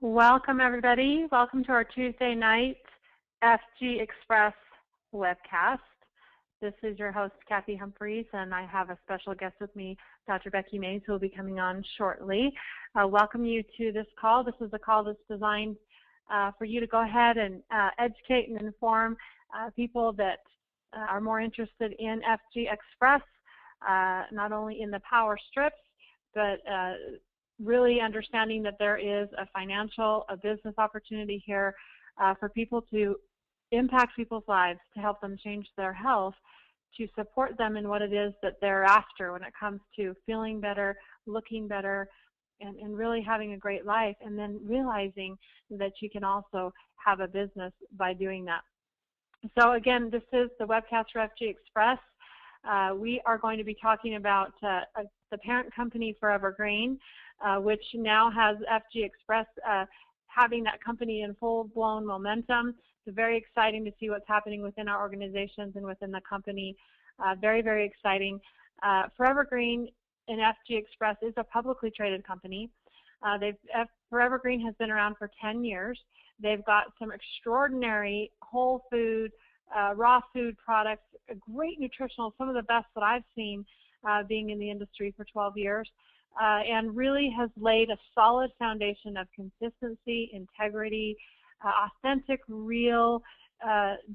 Welcome, everybody. Welcome to our Tuesday night FG Xpress Webcast. This is your host, Kathy Humpherys, and I have a special guest with me, Dr. Becky, who will be coming on shortly. Welcome you to this call. This is a call that's designed for you to go ahead and educate and inform people that are more interested in FG Xpress, not only in the power strips, but really understanding that there is a business opportunity here for people to impact people's lives, to help them change their health, to support them in what it is that they're after when it comes to feeling better, looking better, and really having a great life, and then realizing that you can also have a business by doing that. So again, this is the webcast for FG Xpress. We are going to be talking about the parent company Forever Green, which now has FG Xpress having that company in full-blown momentum. It's very exciting to see what's happening within our organizations and within the company. Very, very exciting. Forever Green and FG Xpress is a publicly traded company. Forever Green has been around for 10 years. They've got some extraordinary whole food, raw food products, great nutritional, some of the best that I've seen being in the industry for 12 years. And really has laid a solid foundation of consistency, integrity, authentic, real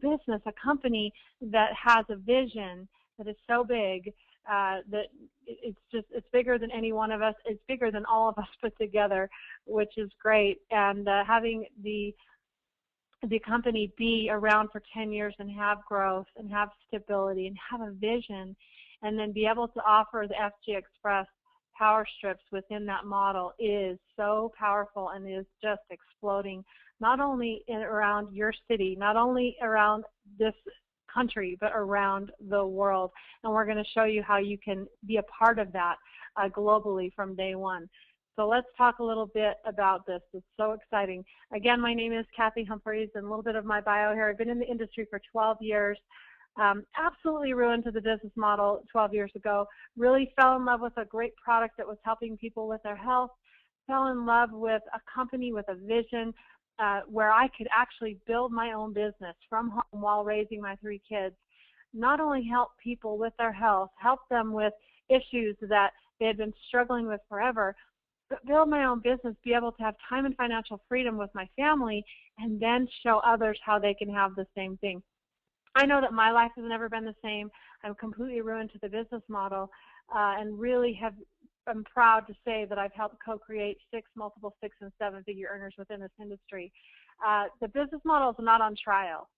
business, a company that has a vision that is so big that it's bigger than any one of us. It's bigger than all of us put together, which is great. And having the company be around for 10 years and have growth and have stability and have a vision, and then be able to offer the FG Xpress power strips within that model is so powerful and is just exploding, not only around your city, not only around this country, but around the world. And we're going to show you how you can be a part of that globally from day one. So let's talk a little bit about this. It's so exciting. Again, my name is Kathy Humpherys, and a little bit of my bio here. I've been in the industry for 12 years. Absolutely ruined to the business model 12 years ago. Really fell in love with a great product that was helping people with their health. Fell in love with a company with a vision where I could actually build my own business from home while raising my 3 kids. Not only help people with their health, help them with issues that they had been struggling with forever, but build my own business, be able to have time and financial freedom with my family, and then show others how they can have the same thing. I know that my life has never been the same. I'm completely ruined to the business model, and really I'm proud to say that I've helped co-create multiple 6- and 7-figure earners within this industry. The business model is not on trial.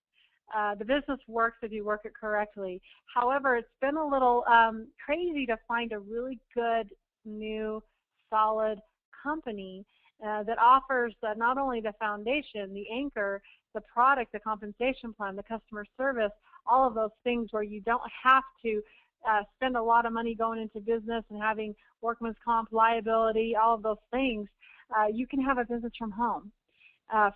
The business works if you work it correctly. However, it's been a little crazy to find a really good, new, solid company that offers not only the foundation, the anchor, the product, the compensation plan, the customer service, all of those things where you don't have to spend a lot of money going into business and having workman's comp, liability, all of those things. You can have a business from home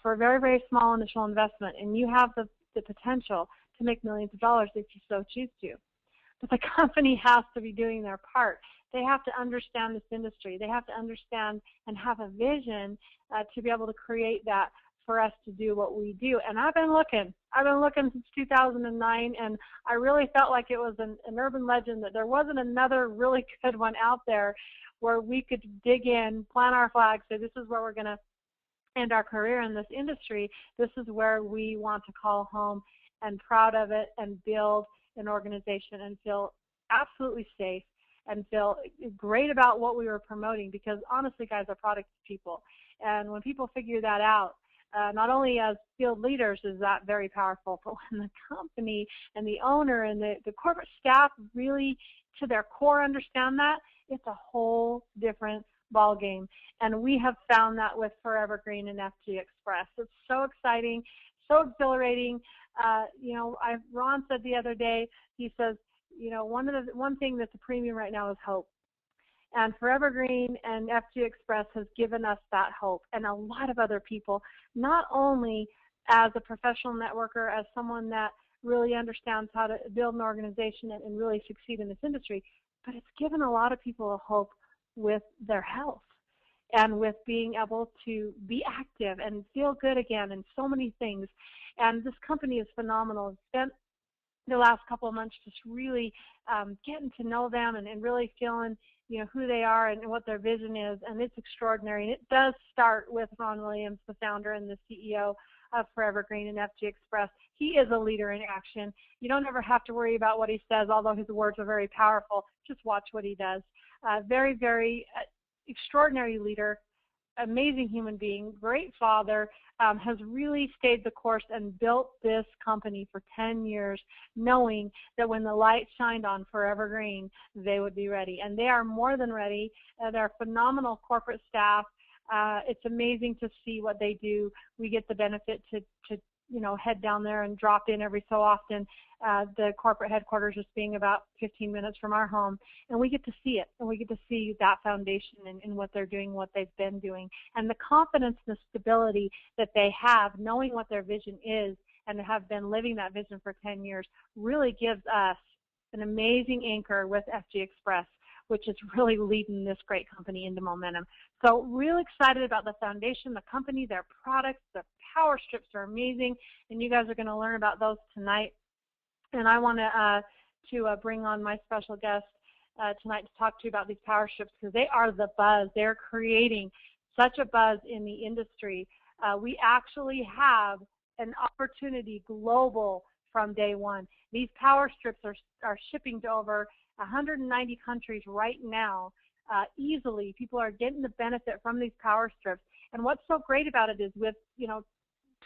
for a very, very small initial investment, and you have the potential to make millions of dollars if you so choose to. But the company has to be doing their part. They have to understand this industry. They have to understand and have a vision to be able to create that for us to do what we do. And I've been looking since 2009, and I really felt like it was an urban legend that there wasn't another really good one out there where we could dig in, plant our flag, say this is where we're going to end our career in this industry. This is where we want to call home, and proud of it, and build an organization and feel absolutely safe and feel great about what we were promoting, because honestly, guys, our product is people. And when people figure that out, not only as field leaders is that very powerful, but when the company and the owner and the corporate staff really to their core understand that, it's a whole different ball game. And we have found that with Forever Green and FG Xpress. It's so exciting, so exhilarating. Ron said the other day, he says, one thing that's a premium right now is hope. And Forever Green and FG Xpress has given us that hope, and a lot of other people, not only as a professional networker, as someone that really understands how to build an organization and really succeed in this industry, but it's given a lot of people a hope with their health. and with being able to be active and feel good again and so many things. And this company is phenomenal. I've spent the last couple of months just really getting to know them and really feeling, you know, who they are and what their vision is, and it's extraordinary. And it does start with Ron Williams, the founder and the CEO of Forever Green and FG Xpress. He is a leader in action. You don't ever have to worry about what he says, although his words are very powerful. Just watch what he does. Very, very extraordinary leader, amazing human being, great father, has really stayed the course and built this company for 10 years, knowing that when the light shined on Forever Green, they would be ready. And they are more than ready. They're phenomenal corporate staff. It's amazing to see what they do. We get the benefit to you know, head down there and drop in every so often. The corporate headquarters just being about 15 minutes from our home, and we get to see it, and we get to see that foundation in what they're doing, what they've been doing, and the confidence and the stability that they have, knowing what their vision is and have been living that vision for 10 years, really gives us an amazing anchor with FG Xpress, which is really leading this great company into momentum. So really excited about the foundation, the company, their products, the power strips are amazing, and you guys are going to learn about those tonight. And I want to bring on my special guest tonight to talk to you about these power strips, because they are the buzz. They're creating such a buzz in the industry. We actually have an opportunity global from day one. These power strips are shipping to over 190 countries right now easily. People are getting the benefit from these power strips. And what's so great about it is, with, you know,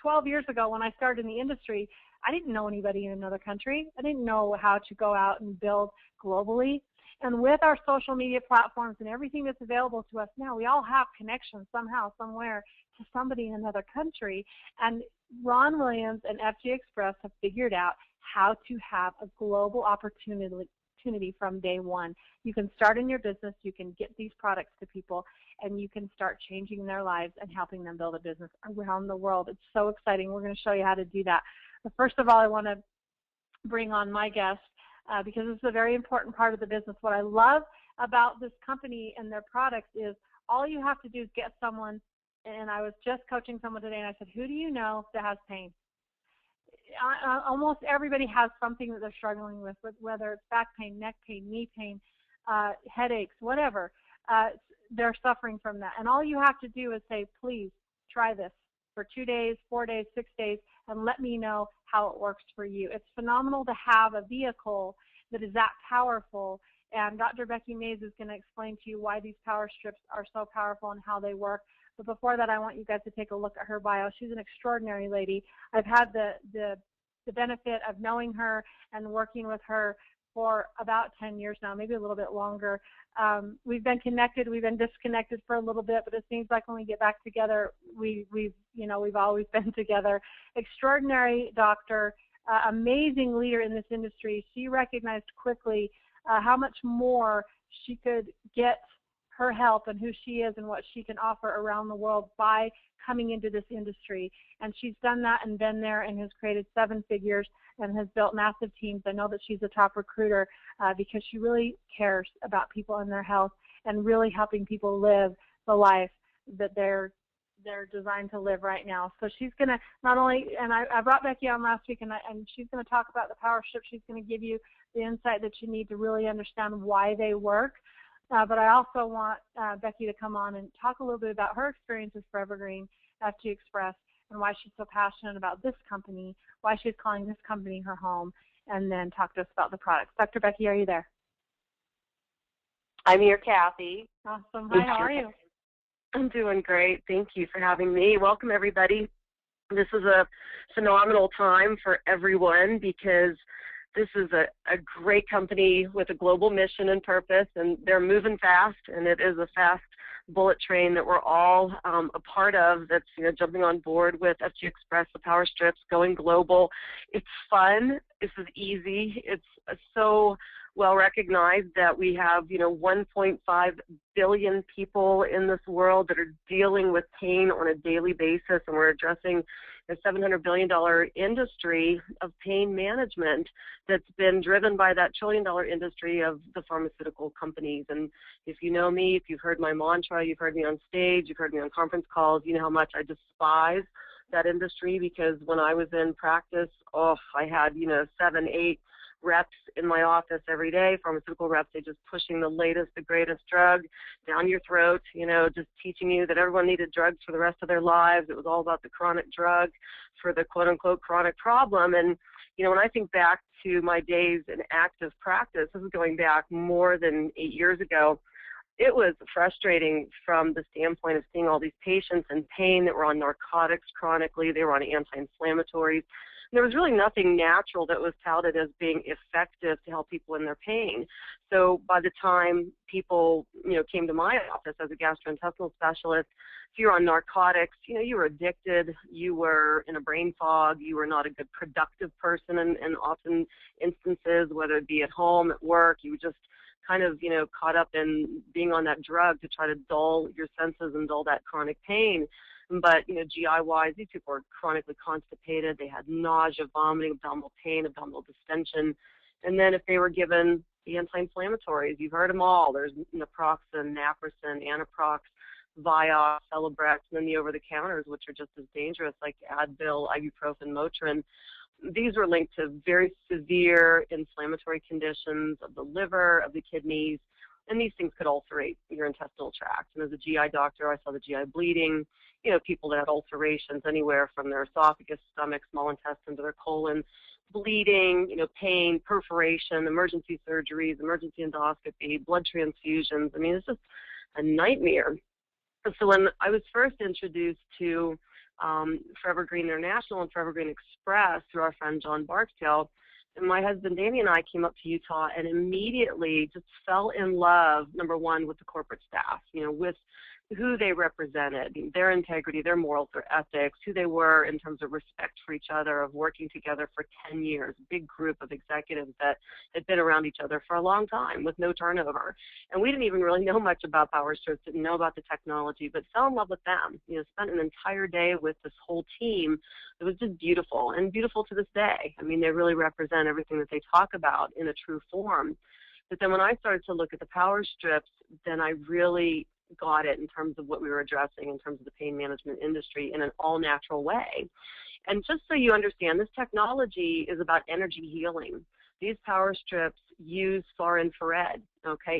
12 years ago when I started in the industry, I didn't know anybody in another country. I didn't know how to go out and build globally. And with our social media platforms and everything that's available to us now, we all have connections somehow, somewhere, to somebody in another country. And Ron Williams and FG Xpress have figured out how to have a global opportunity from day one. You can start in your business, you can get these products to people, and you can start changing their lives and helping them build a business around the world. It's so exciting. We're going to show you how to do that. But first of all, I want to bring on my guest because this is a very important part of the business. What I love about this company and their products is all you have to do is get someone, and I was just coaching someone today, and I said, who do you know that has pain? Almost everybody has something that they're struggling with, whether it's back pain, neck pain, knee pain, headaches, whatever. They're suffering from that. And all you have to do is say, please try this for 2 days, 4 days, 6 days, and let me know how it works for you. It's phenomenal to have a vehicle that is that powerful. And Dr. Becky Mays is going to explain to you why these power strips are so powerful and how they work. But before that, I want you guys to take a look at her bio. She's an extraordinary lady. I've had the benefit of knowing her and working with her for about 10 years now, maybe a little bit longer. We've been connected, we've been disconnected for a little bit, but it seems like when we get back together, we've always been together. Extraordinary doctor, amazing leader in this industry. She recognized quickly how much more she could get her help and who she is and what she can offer around the world by coming into this industry. And she's done that and been there and has created 7 figures and has built massive teams. I know that she's a top recruiter because she really cares about people and their health and really helping people live the life that they're designed to live right now. So she's going to not only, and I brought Becky on last week, and she's going to talk about the power strip. She's going to give you the insight that you need to really understand why they work. But I also want Becky to come on and talk a little bit about her experience with Forever Green, FG Xpress, and why she's so passionate about this company, why she's calling this company her home, and then talk to us about the products. Dr. Becky, are you there? I'm here, Kathy. Awesome. Hi, how are you? I'm doing great. Thank you for having me. Welcome, everybody. This is a phenomenal time for everyone because this is a great company with a global mission and purpose, and they're moving fast, and it is a fast bullet train that we're all a part of that's jumping on board with FG Xpress, the power strips, going global. It's fun. This is easy. It's so well recognized that we have, 1.5 billion people in this world that are dealing with pain on a daily basis, and we're addressing a $700 billion industry of pain management that's been driven by that $1 trillion industry of the pharmaceutical companies. And if you know me, if you've heard my mantra, you've heard me on stage, you've heard me on conference calls, you know how much I despise that industry, because when I was in practice, I had, 7, 8 reps in my office every day, pharmaceutical reps. They just pushing the latest, the greatest drug down your throat, just teaching you that everyone needed drugs for the rest of their lives. It was all about the chronic drug for the quote-unquote chronic problem. And, when I think back to my days in active practice, this is going back more than 8 years ago, it was frustrating from the standpoint of seeing all these patients in pain that were on narcotics chronically. They were on anti-inflammatories. There was really nothing natural that was touted as being effective to help people in their pain. So by the time people, came to my office as a gastrointestinal specialist, if you were on narcotics, you were addicted, you were in a brain fog, you were not a good productive person in often instances, whether it be at home, at work, you were just kind of, caught up in being on that drug to try to dull your senses and dull that chronic pain. But, GI-wise, these people were chronically constipated. They had nausea, vomiting, abdominal pain, abdominal distension. And then if they were given the anti-inflammatories, you've heard them all. There's naproxen, naproxen, anaprox, Vioxx, Celebrex, and then the over-the-counters, which are just as dangerous, like Advil, ibuprofen, Motrin. These were linked to very severe inflammatory conditions of the liver, of the kidneys, and these things could ulcerate your intestinal tract. And as a GI doctor, I saw the GI bleeding, people that had ulcerations anywhere from their esophagus, stomach, small intestine to their colon, bleeding, pain, perforation, emergency surgeries, emergency endoscopy, blood transfusions. I mean, it's just a nightmare. So when I was first introduced to Forever Green International and Forever Green Express through our friend John Barksdale, and my husband Danny and I came up to Utah and immediately just fell in love, number one, with the corporate staff, with who they represented, their integrity, their morals, their ethics, who they were in terms of respect for each other, of working together for 10 years, big group of executives that had been around each other for a long time with no turnover. And we didn't even really know much about Powerstrips, didn't know about the technology, but fell in love with them. Spent an entire day with this whole team. It was just beautiful, and beautiful to this day. I mean, they really represent everything that they talk about in a true form. But then when I started to look at the Powerstrips, then I really got it in terms of what we were addressing in terms of the pain management industry in an all-natural way. And just so you understand, this technology is about energy healing. These Powerstrips use far infrared,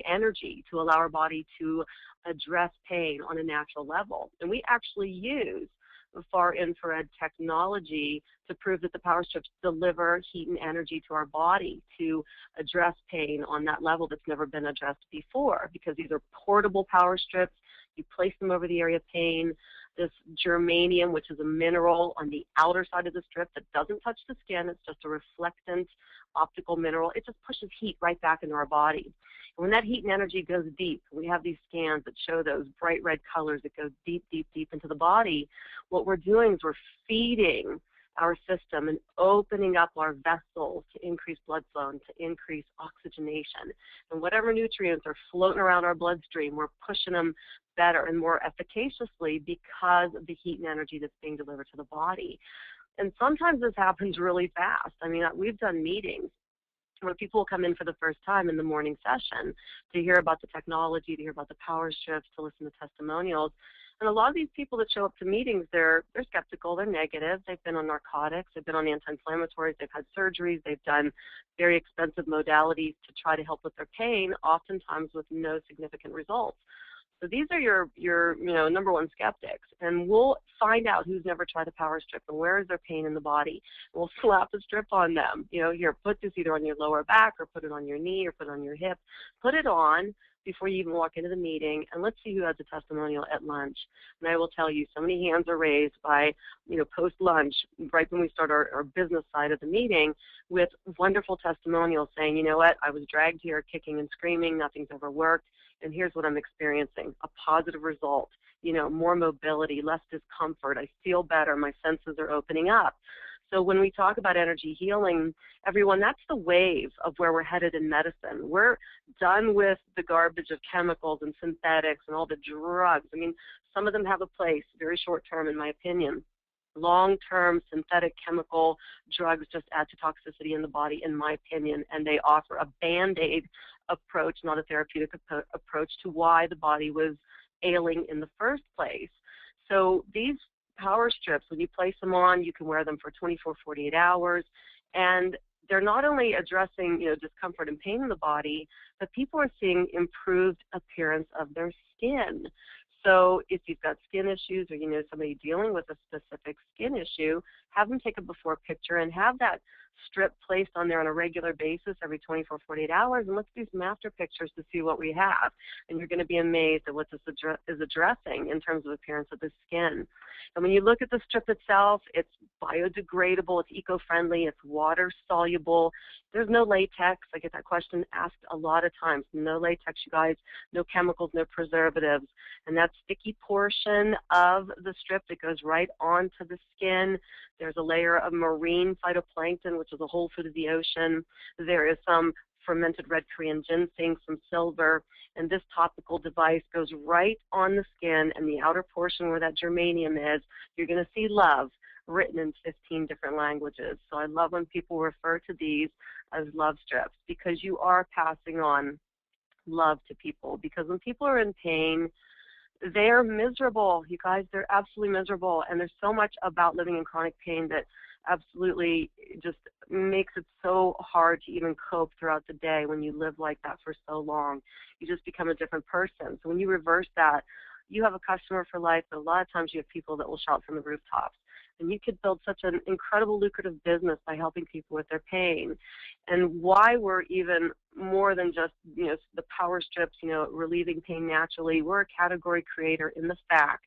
energy to allow our body to address pain on a natural level. And we actually use far infrared technology to prove that the Powerstrips deliver heat and energy to our body to address pain on that level that's never been addressed before, because these are portable Powerstrips. You place them over the area of pain. This germanium, which is a mineral on the outer side of the strip that doesn't touch the skin, it's just a reflectant optical mineral, it just pushes heat right back into our body. And when that heat and energy goes deep, we have these scans that show those bright red colors that go deep, deep, deep into the body. What we're doing is we're feeding our system and opening up our vessels to increase blood flow and to increase oxygenation. And whatever nutrients are floating around our bloodstream, we're pushing them better and more efficaciously because of the heat and energy that's being delivered to the body. And sometimes this happens really fast. I mean, we've done meetings where people will come in for the first time in the morning session to hear about the technology, to hear about the Powerstrips, to listen to testimonials. And a lot of these people that show up to meetings, they're skeptical, they're negative. They've been on narcotics, they've been on anti-inflammatories, they've had surgeries, they've done very expensive modalities to try to help with their pain, oftentimes with no significant results. So these are your number one skeptics, and we'll find out who's never tried a Powerstrip and where is their pain in the body. We'll slap the strip on them. Here, put this either on your lower back or put it on your knee or put it on your hip. Put it on before you even walk into the meeting, and let's see who has a testimonial at lunch. And I will tell you, so many hands are raised by, post-lunch, right when we start our business side of the meeting, with wonderful testimonials saying, you know what, I was dragged here kicking and screaming, nothing's ever worked, and here's what I'm experiencing, a positive result, more mobility, less discomfort, I feel better, my senses are opening up. So when we talk about energy healing, everyone, that's the wave of where we're headed in medicine. We're done with the garbage of chemicals and synthetics and all the drugs. I mean, some of them have a place, very short term in my opinion. Long-term synthetic chemical drugs just add to toxicity in the body, in my opinion, and they offer a Band-Aid approach, not a therapeutic approach to why the body was ailing in the first place. So these power strips, when you place them on, you can wear them for 24, 48 hours, and they're not only addressing, discomfort and pain in the body, but people are seeing improved appearance of their skin. So if you've got skin issues or you know somebody dealing with a specific skin issue, have them take a before picture and have that strip placed on there on a regular basis every 24, 48 hours, and let's do some after pictures to see what we have. And you're going to be amazed at what this is addressing in terms of appearance of the skin. And when you look at the strip itself, it's biodegradable, it's eco-friendly, it's water-soluble. There's no latex. I get that question asked a lot of times. No latex, you guys, no chemicals, no preservatives. And that sticky portion of the strip that goes right onto the skin, there's a layer of marine phytoplankton, which is a whole food of the ocean. There is some fermented red Korean ginseng, some silver, and this topical device goes right on the skin, and the outer portion where that germanium is, you're going to see love written in 15 different languages. So I love when people refer to these as love strips, because you are passing on love to people. Because when people are in pain, they're miserable, you guys. They're absolutely miserable, and there's so much about living in chronic pain that absolutely just makes it so hard to even cope throughout the day when you live like that for so long. You just become a different person. So when you reverse that, you have a customer for life, but a lot of times you have people that will shout from the rooftops. And you could build such an incredible lucrative business by helping people with their pain. And why we're even more than just, the power strips, relieving pain naturally, we're a category creator in the fact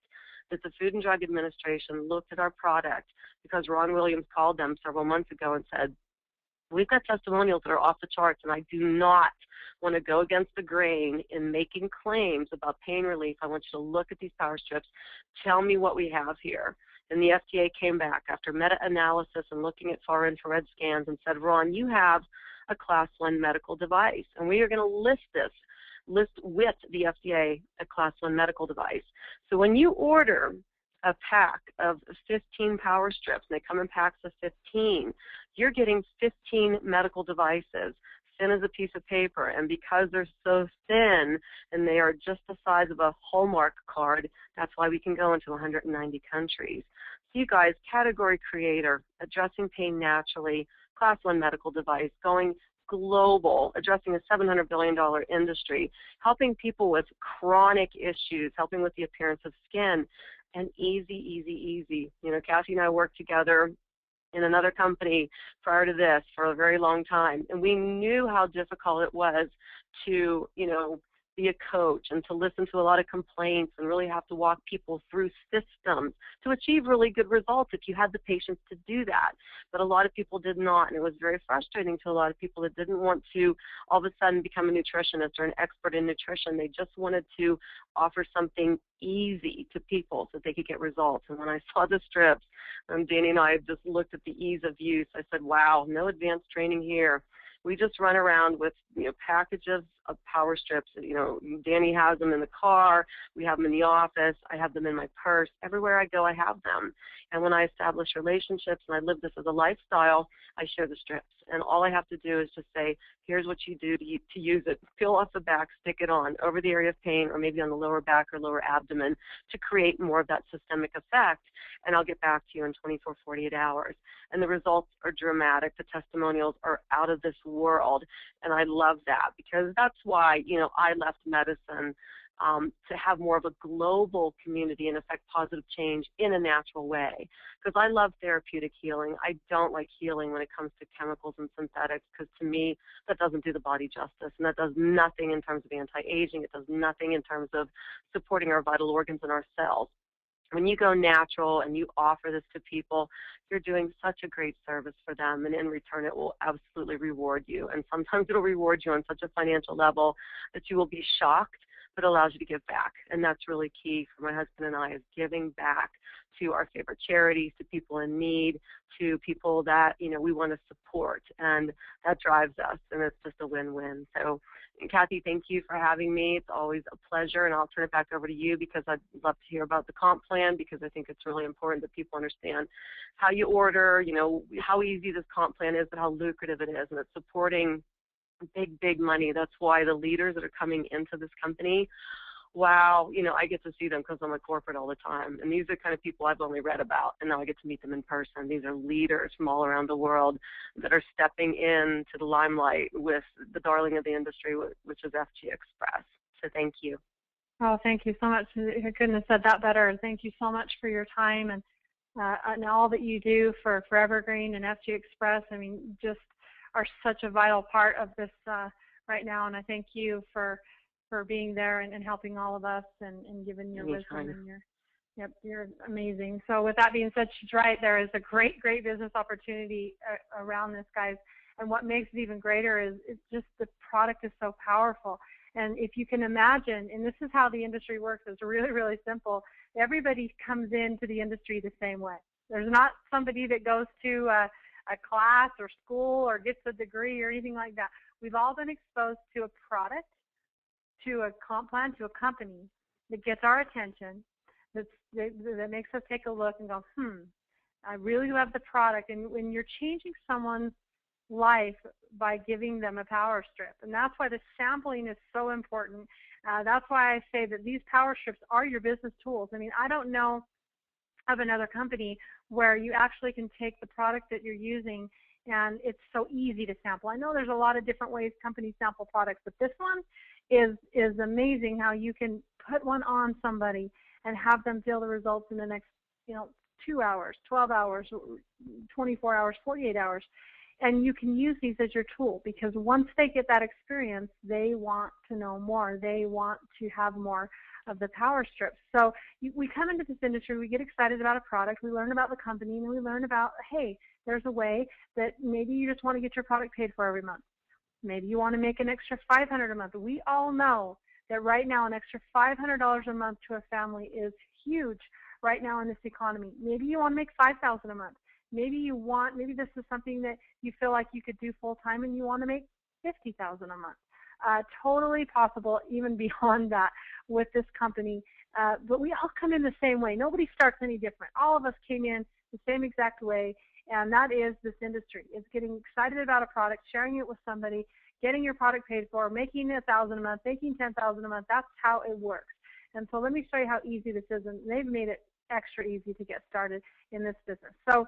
that the Food and Drug Administration looked at our product because Ron Williams called them several months ago and said, we've got testimonials that are off the charts, and I do not want to go against the grain in making claims about pain relief. I want you to look at these power strips. Tell me what we have here. And the FDA came back after meta-analysis and looking at far infrared scans and said, Ron, you have a Class 1 medical device, and we are going to list with the FDA a Class 1 medical device. So when you order a pack of 15 power strips, and they come in packs of 15, you're getting 15 medical devices, thin as a piece of paper. And because they're so thin and they are just the size of a Hallmark card, that's why we can go into 190 countries. So you guys, category creator, addressing pain naturally, Class 1 medical device, going global, addressing a $700 billion industry, helping people with chronic issues, helping with the appearance of skin, and easy, easy, easy. Kathy and I worked together in another company prior to this for a very long time, and we knew how difficult it was to, be a coach and to listen to a lot of complaints and really have to walk people through systems to achieve really good results if you had the patience to do that. But a lot of people did not, and it was very frustrating to a lot of people that didn't want to all of a sudden become a nutritionist or an expert in nutrition. They just wanted to offer something easy to people so that they could get results. And when I saw the strips, Danny and I just looked at the ease of use. I said, wow, no advanced training here. We just run around with packages of power strips. Danny has them in the car. We have them in the office. I have them in my purse. Everywhere I go, I have them. And when I establish relationships and I live this as a lifestyle, I share the strips. And all I have to do is just say, here's what you do to use it. Peel off the back, stick it on over the area of pain or maybe on the lower back or lower abdomen to create more of that systemic effect. And I'll get back to you in 24, 48 hours. And the results are dramatic. The testimonials are out of this world. And I love that because that's why, I left medicine to have more of a global community and affect positive change in a natural way. Because I love therapeutic healing. I don't like healing when it comes to chemicals and synthetics, because to me, that doesn't do the body justice, and that does nothing in terms of anti-aging. It does nothing in terms of supporting our vital organs and our cells. When you go natural and you offer this to people, you're doing such a great service for them, and in return it will absolutely reward you. And sometimes it will reward you on such a financial level that you will be shocked, but it allows you to give back. And that's really key for my husband and I, is giving back to our favorite charities, to people in need, to people that, you know, we want to support. And that drives us, and it's just a win-win. So, Kathy, thank you for having me. It's always a pleasure, and I'll turn it back over to you because I'd love to hear about the comp plan, because I think it's really important that people understand how you order, you know, how easy this comp plan is, but how lucrative it is, and it's supporting big, big money. That's why the leaders that are coming into this company, wow, you know, I get to see them because I'm a corporate all the time. And these are the kind of people I've only read about, and now I get to meet them in person. These are leaders from all around the world that are stepping into the limelight with the darling of the industry, which is FG Xpress. So thank you. Oh, thank you so much. I couldn't have said that better. Thank you so much for your time and all that you do for Evergreen and FG Xpress. I mean, just are such a vital part of this right now, and I thank you for being there and helping all of us and giving your wisdom and you're amazing. So with that being said, she's right. There is a great business opportunity around this, guys. And what makes it even greater is just the product is so powerful. And if you can imagine, and this is how the industry works, it's really, really simple. Everybody comes into the industry the same way. There's not somebody that goes to a class or school or gets a degree or anything like that. We've all been exposed to a product, to a comp plan, to a company that gets our attention, that makes us take a look and go, I really love the product. And when you're changing someone's life by giving them a power strip, and that's why the sampling is so important. That's why I say that these power strips are your business tools. I mean, I don't know of another company where you actually can take the product that you're using and it's so easy to sample. I know there's a lot of different ways companies sample products, but this one is amazing, how you can put one on somebody and have them feel the results in the next, 2 hours, 12 hours, 24 hours, 48 hours. And you can use these as your tool, because once they get that experience, they want to know more. They want to have more of the power strips. So we come into this industry, we get excited about a product, we learn about the company, and we learn about, hey, there's a way that maybe you just want to get your product paid for every month. Maybe you want to make an extra $500 a month. We all know that right now an extra $500 a month to a family is huge right now in this economy. Maybe you want to make $5,000 a month. Maybe this is something that you feel like you could do full time and you want to make $50,000 a month. Totally possible, even beyond that, with this company. But we all come in the same way. Nobody starts any different. All of us came in the same exact way, and that is this industry. It's getting excited about a product, sharing it with somebody, getting your product paid for, making $1,000 a month, making $10,000 a month. That's how it works. And so let me show you how easy this is, and they've made it extra easy to get started in this business. So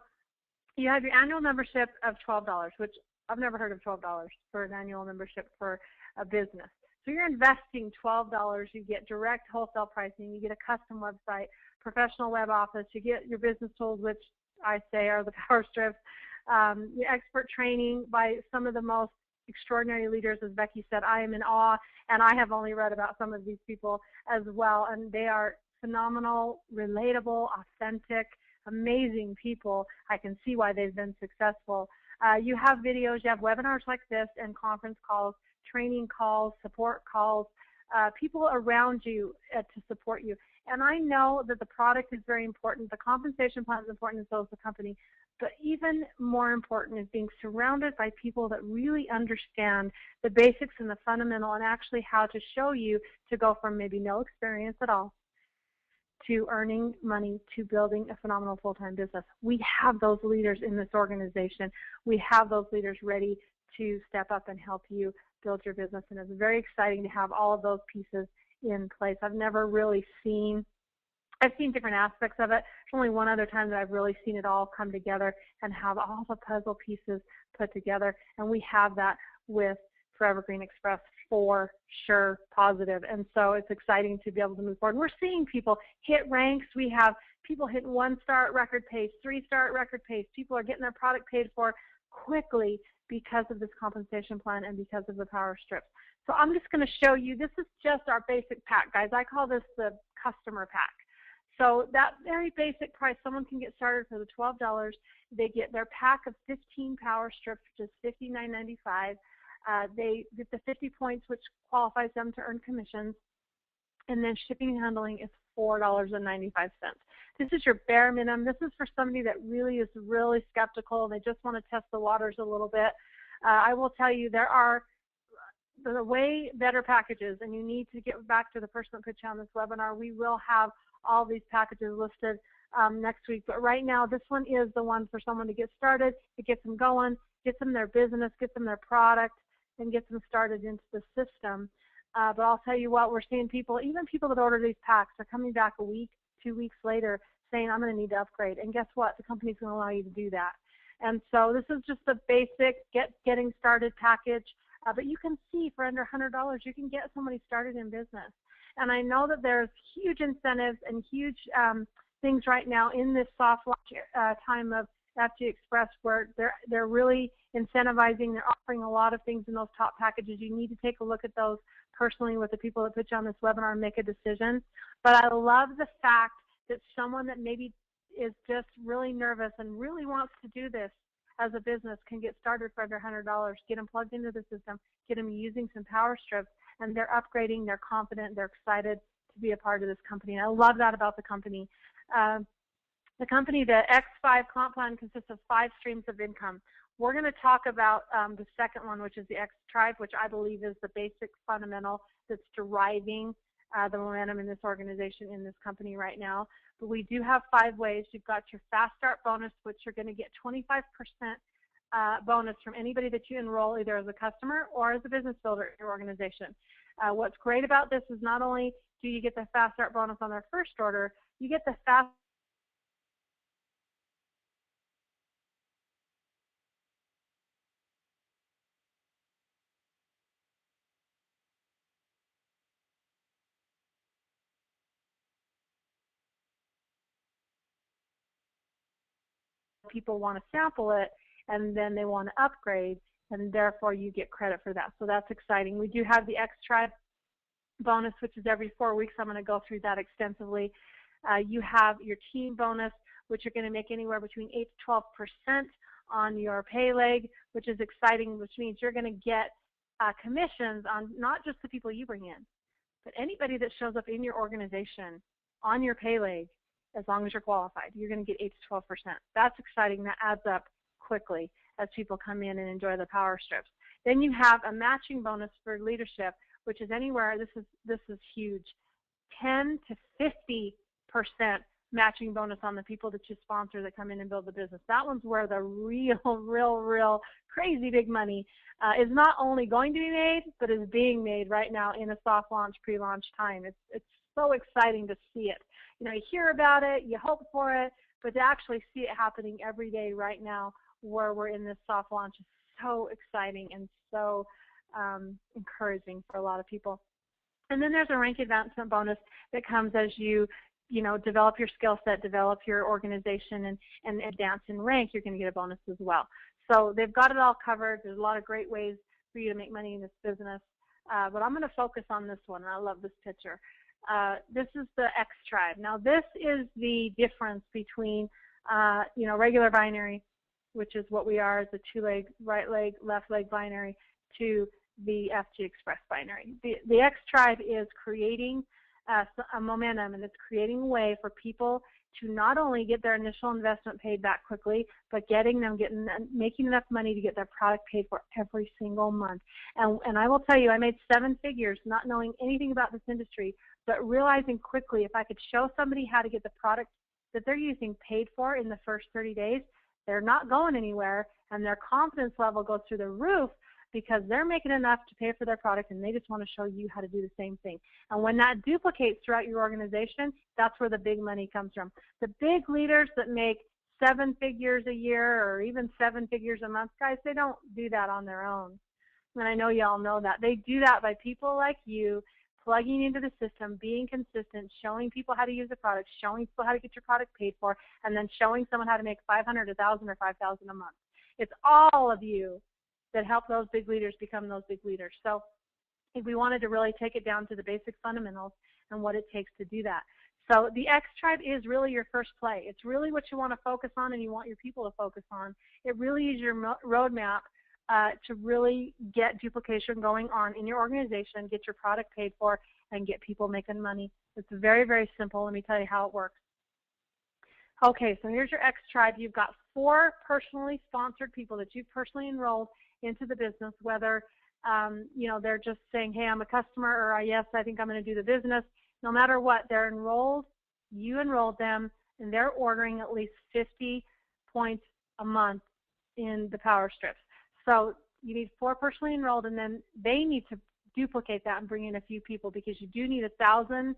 you have your annual membership of $12, which I've never heard of $12 for an annual membership for a business. So you're investing $12. You get direct wholesale pricing. You get a custom website, professional web office. You get your business tools, which I say are the power strips, your expert training by some of the most extraordinary leaders. As Becky said, I am in awe, and I have only read about some of these people as well, and they are phenomenal, relatable, authentic, amazing people. I can see why they've been successful. You have videos, you have webinars like this, and conference calls, training calls, support calls, people around you to support you. And I know that the product is very important, the compensation plan is important, and so is the company. But even more important is being surrounded by people that really understand the basics and the fundamental, and actually how to show you to go from maybe no experience at all to earning money to building a phenomenal full-time business. We have those leaders in this organization. We have those leaders ready to step up and help you build your business, and it's very exciting to have all of those pieces in place. I've seen different aspects of it. There's only one other time that I've really seen it all come together and have all the puzzle pieces put together, and we have that with Evergreen Xpress for sure, positive. And so it's exciting to be able to move forward. We're seeing people hit ranks. We have people hitting 1-star at record pace, 3-star at record pace. People are getting their product paid for quickly because of this compensation plan and because of the power strips. So I'm just going to show you, this is just our basic pack, guys. I call this the customer pack. So that very basic price, someone can get started for the $12. They get their pack of 15 power strips, which is $59.95. They get the 50 points, which qualifies them to earn commissions. And then shipping and handling is $4.95. This is your bare minimum. This is for somebody that really is really skeptical and they just want to test the waters a little bit. I will tell you, there are the way better packages, and you need to get back to the person that put you on this webinar. We will have all these packages listed next week, but right now this one is the one for someone to get started. It gets them going, gets them their business, gets them their product, and gets them started into the system. But I'll tell you what, we're seeing people, even people that order these packs, are coming back a week, 2 weeks later saying, I'm going to need to upgrade. And guess what? The company's going to allow you to do that. And so this is just the basic getting started package. But you can see for under $100, you can get somebody started in business. And I know that there's huge incentives and huge things right now in this soft launch time of FG Xpress where they're really incentivizing. They're offering a lot of things in those top packages. You need to take a look at those personally with the people that put you on this webinar and make a decision. But I love the fact that someone that maybe is just really nervous and really wants to do this as a business can get started for under $100, get them plugged into the system, get them using some Powerstrips, and they're upgrading, they're confident, they're excited to be a part of this company. And I love that about the company. The X5 comp plan consists of 5 streams of income. We're going to talk about the second one, which is the X Tribe, which I believe is the basic fundamental that's deriving the momentum in this organization, in this company right now. But we do have 5 ways. You've got your Fast Start bonus, which you're going to get 25% bonus from anybody that you enroll, either as a customer or as a business builder in your organization. What's great about this is not only do you get the Fast Start bonus on their first order, you get the Fast people want to sample it, and then they want to upgrade, and therefore you get credit for that. So that's exciting. We do have the X Tribe bonus, which is every 4 weeks. I'm going to go through that extensively. You have your team bonus, which you're going to make anywhere between 8 to 12% on your pay leg, which is exciting, which means you're going to get commissions on not just the people you bring in, but anybody that shows up in your organization on your pay leg. As long as you're qualified, you're going to get 8 to 12%. That's exciting. That adds up quickly as people come in and enjoy the Powerstrips. Then you have a matching bonus for leadership, which is anywhere, this is huge, 10 to 50% matching bonus on the people that you sponsor that come in and build the business. That one's where the real crazy big money is not only going to be made, but is being made right now in a soft launch, pre-launch time. It's so exciting to see it. You know, you hear about it, you hope for it, but to actually see it happening every day right now where we're in this soft launch is so exciting and so encouraging for a lot of people. And then there's a rank advancement bonus that comes as you develop your skill set, develop your organization, and advance in rank. You're going to get a bonus as well. So they've got it all covered. There's a lot of great ways for you to make money in this business. But I'm going to focus on this one, and I love this picture. This is the X Tribe. Now this is the difference between regular binary, which is what we are as a 2-leg, right leg, left leg binary, to the FG Xpress binary. The X Tribe is creating a momentum, and it's creating a way for people to not only get their initial investment paid back quickly, but making enough money to get their product paid for every single month. And I will tell you, I made 7 figures not knowing anything about this industry, but realizing quickly if I could show somebody how to get the product that they're using paid for in the first 30 days, they're not going anywhere, and their confidence level goes through the roof because they're making enough to pay for their product, and they just want to show you how to do the same thing. And when that duplicates throughout your organization, that's where the big money comes from. The big leaders that make 7 figures a year or even 7 figures a month, guys, they don't do that on their own. And I know you all know that. They do that by people like you plugging into the system, being consistent, showing people how to use the product, showing people how to get your product paid for, and then showing someone how to make $500, $1,000, or $5,000 a month. It's all of you that help those big leaders become those big leaders. So if we wanted to really take it down to the basic fundamentals and what it takes to do that. So the X Tribe is really your first play. It's really what you want to focus on and you want your people to focus on. It really is your roadmap to really get duplication going on in your organization, get your product paid for, and get people making money. It's very, very simple. Let me tell you how it works. Okay, so here's your X Tribe. You've got 4 personally sponsored people that you've personally enrolled into the business, whether they're just saying, hey, I'm a customer, or yes, I think I'm going to do the business. No matter what, they're enrolled, you enrolled them, and they're ordering at least 50 points a month in the Powerstrips. So you need 4 personally enrolled, and then they need to duplicate that and bring in a few people, because you do need 1,000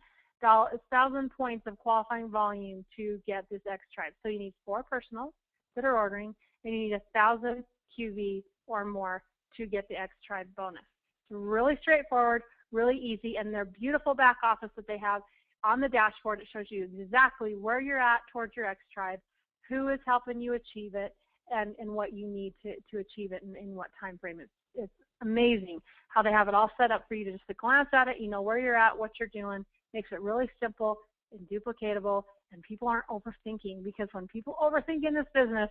points of qualifying volume to get this X Tribe. So you need 4 personals that are ordering, and you need 1,000 QV or more to get the X Tribe bonus. It's really straightforward, really easy, and their beautiful back office that they have on the dashboard. It shows you exactly where you're at towards your X Tribe, who is helping you achieve it, and what you need to achieve it, and in what time frame. It's amazing how they have it all set up for you to just to glance at it. You know where you're at, what you're doing. Makes it really simple and duplicatable, and people aren't overthinking, because when people overthink in this business,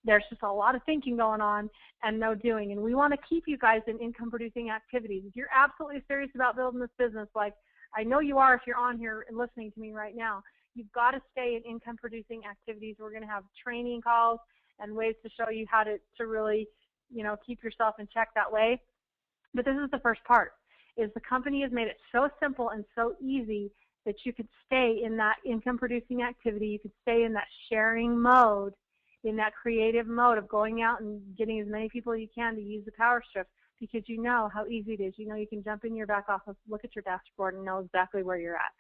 there's just a lot of thinking going on and no doing. And we want to keep you guys in income-producing activities. If you're absolutely serious about building this business, like I know you are if you're on here and listening to me right now, you've got to stay in income-producing activities. We're going to have training calls and ways to show you how to really, keep yourself in check that way. But this is the first part, is the company has made it so simple and so easy that you could stay in that income-producing activity. You could stay in that sharing mode, in that creative mode of going out and getting as many people as you can to use the Powerstrips, because you know how easy it is. You can jump in your back office, look at your dashboard, and know exactly where you're at.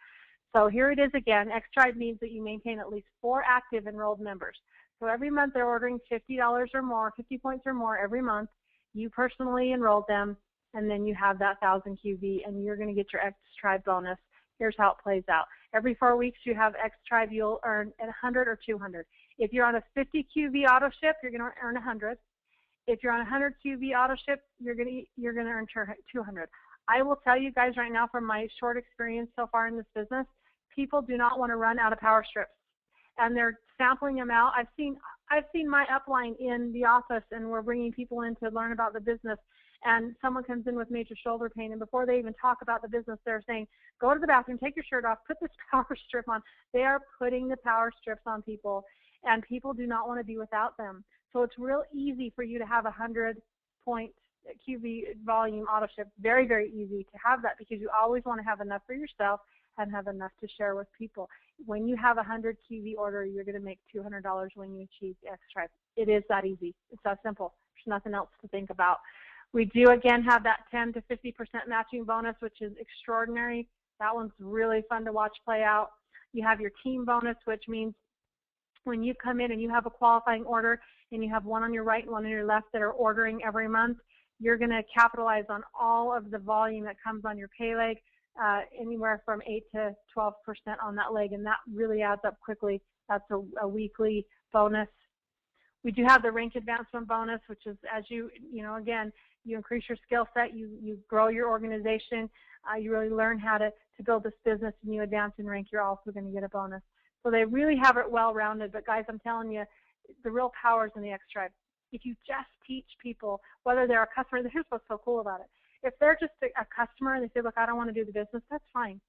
So here it is again. X Tribe means that you maintain at least 4 active enrolled members. So every month they're ordering $50 or more, 50 points or more every month. You personally enrolled them, and then you have that 1,000 QV, and you're going to get your X Tribe bonus. Here's how it plays out. Every 4 weeks you have X Tribe, you'll earn 100 or 200. If you're on a 50 QV auto ship, you're going to earn 100. If you're on a 100 QV auto ship, you're going to earn 200. I will tell you guys right now, from my short experience so far in this business, people do not want to run out of Powerstrips, and they're sampling them out. I've seen my upline in the office, and we're bringing people in to learn about the business. And someone comes in with major shoulder pain, and before they even talk about the business, they're saying, go to the bathroom, take your shirt off, put this Powerstrip on. They are putting the Powerstrips on people, and people do not want to be without them. So it's real easy for you to have a 100-point QV volume auto ship. Very, very easy to have that, because you always want to have enough for yourself and have enough to share with people. When you have a 100 QV order, you're going to make $200 when you achieve the X Tribe. It is that easy. It's that simple. There's nothing else to think about. We do, again, have that 10 to 50% matching bonus, which is extraordinary. That one's really fun to watch play out. You have your team bonus, which means when you come in and you have a qualifying order and you have one on your right and one on your left that are ordering every month, you're going to capitalize on all of the volume that comes on your pay leg, anywhere from 8 to 12% on that leg, and that really adds up quickly. That's a weekly bonus. We do have the rank advancement bonus, which is as again, you increase your skill set, you grow your organization, you really learn how to build this business, and you advance in rank, you're also going to get a bonus. So they really have it well-rounded. But guys, I'm telling you, the real power is in the X Tribe. If you just teach people, whether they're a customer, here's what's so cool about it. If they're just a customer and they say, look, I don't want to do the business, that's fine.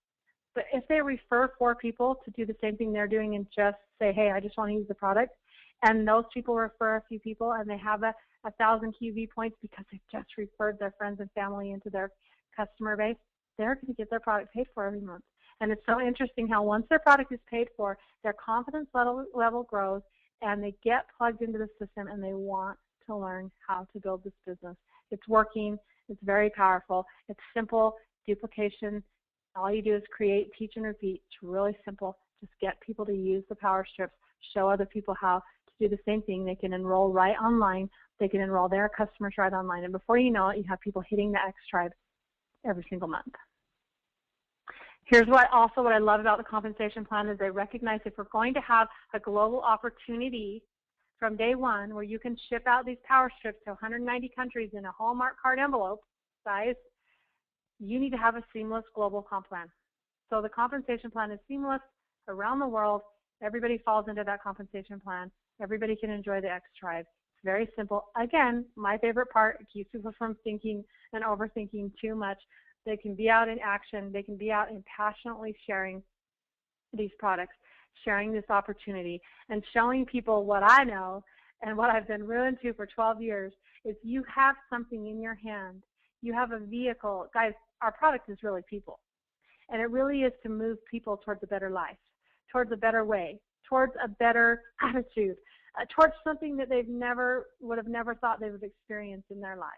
But if they refer 4 people to do the same thing they're doing and just say, hey, I just want to use the product, and those people refer a few people and they have a 1,000 QV points because they've just referred their friends and family into their customer base, they're going to get their product paid for every month. And it's so interesting how once their product is paid for, their confidence level grows, and they get plugged into the system, and they want to learn how to build this business. It's working. It's very powerful. It's simple duplication. All you do is create, teach, and repeat. It's really simple. Just get people to use the Powerstrips. Show other people how to do the same thing. They can enroll right online. They can enroll their customers right online. And before you know it, you have people hitting the X Tribe every single month. Here's what I love about the compensation plan is they recognize if we're going to have a global opportunity from day one where you can ship out these Powerstrips to 190 countries in a Hallmark card envelope size, you need to have a seamless global comp plan. So the compensation plan is seamless around the world. Everybody falls into that compensation plan. Everybody can enjoy the X Tribe. It's very simple. Again, my favorite part, it keeps people from thinking and overthinking too much. They can be out in action. They can be out and passionately sharing these products, sharing this opportunity, and showing people what I know and what I've been ruined to for 12 years is you have something in your hand. You have a vehicle. Guys, our product is really people. And it really is to move people towards a better life, towards a better way, towards a better attitude, towards something that they've would have never thought they would experience in their life.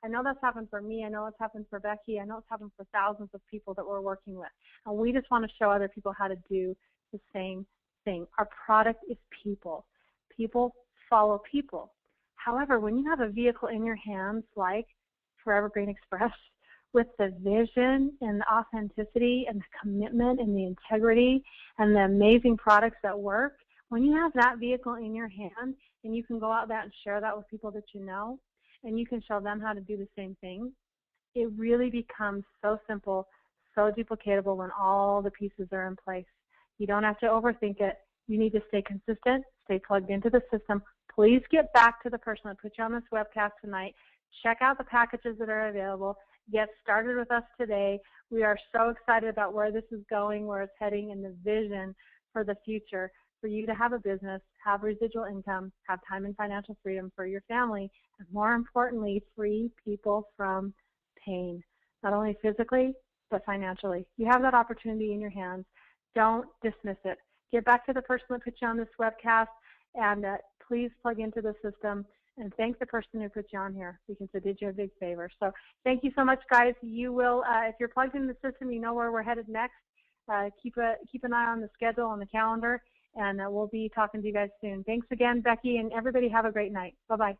I know that's happened for me. I know it's happened for Becky. I know it's happened for thousands of people that we're working with. And we just want to show other people how to do the same thing. Our product is people. People follow people. However, when you have a vehicle in your hands like Forever Green Express, with the vision and the authenticity and the commitment and the integrity and the amazing products that work, when you have that vehicle in your hand and you can go out there and share that with people that you know and you can show them how to do the same thing, it really becomes so simple, so duplicatable when all the pieces are in place. You don't have to overthink it. You need to stay consistent, stay plugged into the system. Please get back to the person that put you on this webcast tonight. Check out the packages that are available. Get started with us today. We are so excited about where this is going, where it's heading, and the vision for the future for you to have a business, have residual income, have time and financial freedom for your family, and more importantly, free people from pain, not only physically, but financially. You have that opportunity in your hands. Don't dismiss it. Get back to the person that put you on this webcast, and please plug into the system. And thank the person who put you on here because they did you a big favor. So thank you so much, guys. You will, if you're plugged into the system, you know where we're headed next. Keep an eye on the schedule, on the calendar, and we'll be talking to you guys soon. Thanks again, Becky, and everybody have a great night. Bye-bye.